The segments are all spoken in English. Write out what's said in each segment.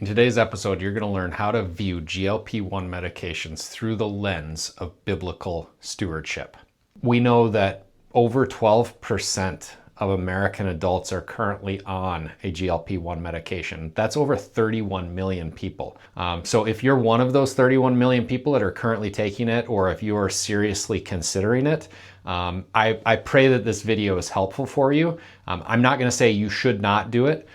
In today's episode, you're going to learn how to view GLP-1 medications through the lens of biblical stewardship. We know that over 12% of American adults are currently on a GLP-1 medication. That's over 31 million people. So if you're one of those 31 million people that are currently taking it, or if you are seriously considering it, I pray that this video is helpful for you. I'm not going to say you should not do it.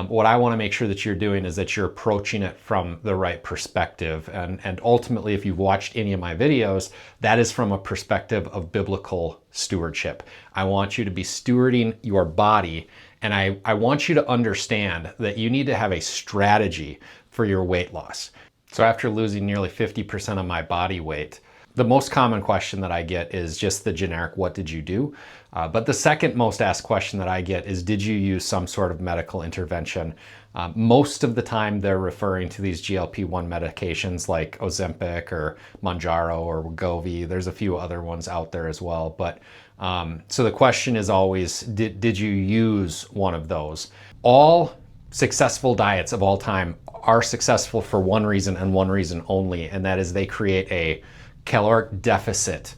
What I want to make sure that you're doing is that you're approaching it from the right perspective. And ultimately, if you've watched any of my videos, that is from a perspective of biblical stewardship. I want you to be stewarding your body, and I want you to understand that you need to have a strategy for your weight loss. So after losing nearly 50% of my body weight, the most common question that I get is just the generic, what did you do? But the second most asked question that I get is, did you use some sort of medical intervention? Most of the time they're referring to these GLP-1 medications like Ozempic or Mounjaro or Wegovy. There's a few other ones out there as well. But so the question is always, did you use one of those? All successful diets of all time are successful for one reason and one reason only, and that is they create a caloric deficit,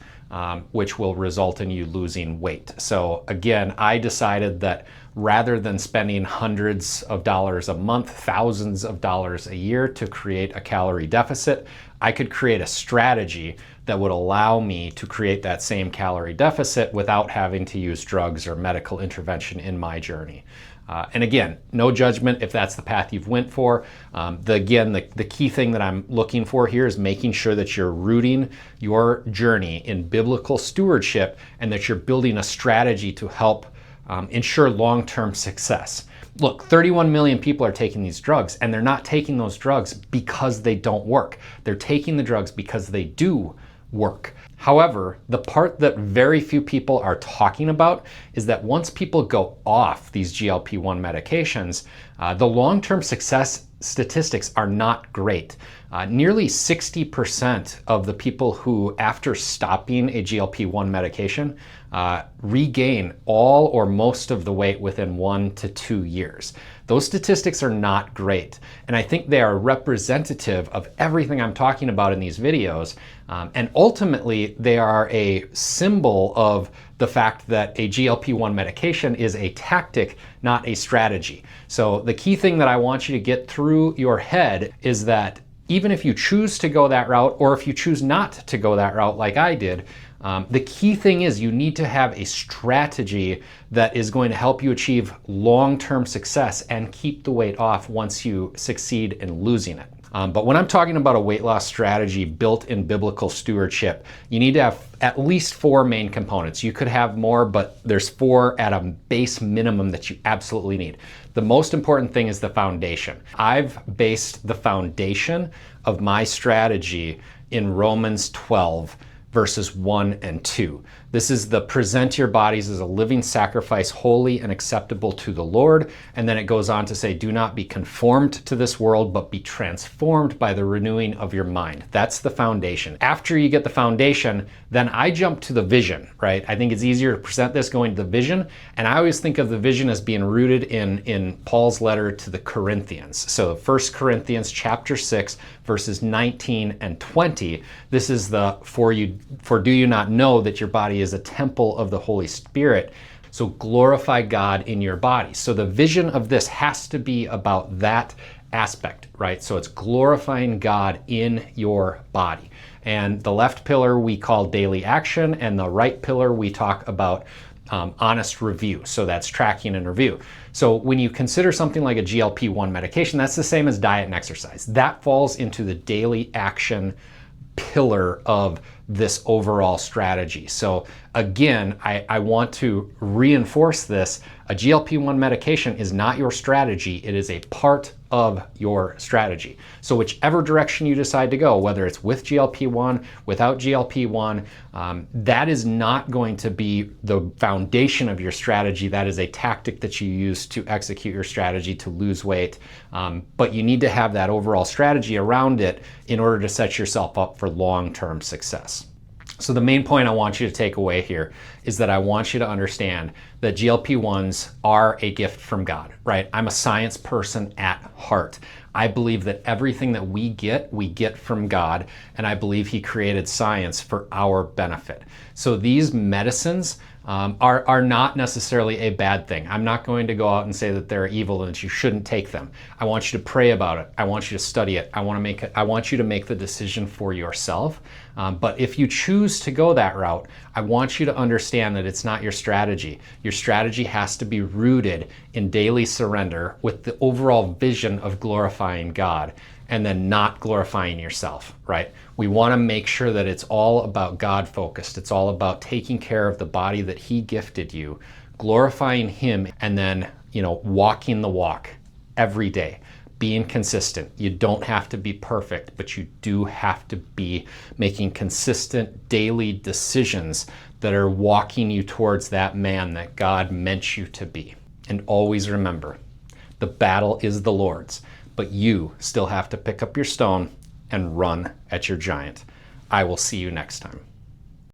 which will result in you losing weight. So again, I decided that rather than spending hundreds of dollars a month, thousands of dollars a year to create a calorie deficit, I could create a strategy that would allow me to create that same calorie deficit without having to use drugs or medical intervention in my journey. And again, no judgment if that's the path you've went for. The key thing that I'm looking for here is making sure that you're rooting your journey in biblical stewardship and that you're building a strategy to help ensure long-term success. Look, 31 million people are taking these drugs, and they're not taking those drugs because they don't work. They're taking the drugs because they do work. However, the part that very few people are talking about is that once people go off these GLP-1 medications, the long-term success statistics are not great. Nearly 60% of the people who, after stopping a GLP-1 medication, regain all or most of the weight within 1 to 2 years. Those statistics are not great, and I think they are representative of everything I'm talking about in these videos, and ultimately they are a symbol of the fact that a GLP-1 medication is a tactic, not a strategy. So the key thing that I want you to get through your head is that even if you choose to go that route, or if you choose not to go that route like I did, the key thing is you need to have a strategy that is going to help you achieve long-term success and keep the weight off once you succeed in losing it. But when I'm talking about a weight loss strategy built in biblical stewardship, you need to have at least 4 main components. You could have more, but there's 4 at a base minimum that you absolutely need. The most important thing is the foundation. I've based the foundation of my strategy in Romans 12, verses 1 and 2. This is the present your bodies as a living sacrifice, holy and acceptable to the Lord. And then it goes on to say, do not be conformed to this world, but be transformed by the renewing of your mind. That's the foundation. After you get the foundation, then I jump to the vision, right? I think it's easier to present this going to the vision. And I always think of the vision as being rooted in Paul's letter to the Corinthians. So 1 Corinthians chapter 6, verses 19 and 20. This is the, for do you not know that your body is a temple of the Holy Spirit? So glorify God in your body. So the vision of this has to be about that aspect, right? So it's glorifying God in your body. And the left pillar we call daily action, and the right pillar we talk about honest review. So that's tracking and review. So when you consider something like a GLP-1 medication, that's the same as diet and exercise. That falls into the daily action pillar of this overall strategy. So again, I want to reinforce this. A GLP-1 medication is not your strategy. It is a part of your strategy. So whichever direction you decide to go, whether it's with GLP-1, without GLP-1, that is not going to be the foundation of your strategy. That is a tactic that you use to execute your strategy to lose weight. But you need to have that overall strategy around it in order to set yourself up for long-term success. So the main point I want you to take away here is that I want you to understand that GLP-1s are a gift from God, right? I'm a science person at heart. I believe that everything that we get from God, and I believe He created science for our benefit. So these medicines are not necessarily a bad thing. I'm not going to go out and say that they're evil and that you shouldn't take them. I want you to pray about it. I want you to study it. I want you to make the decision for yourself. But if you choose to go that route, I want you to understand that it's not your strategy. Your strategy has to be rooted in daily surrender with the overall vision of glorifying God, and then not glorifying yourself, right? We want to make sure that it's all about God focused. It's all about taking care of the body that He gifted you, glorifying Him, and then, walking the walk every day, being consistent. You don't have to be perfect, but you do have to be making consistent daily decisions that are walking you towards that man that God meant you to be. And always remember, the battle is the Lord's, but you still have to pick up your stone and run at your giant. I will see you next time.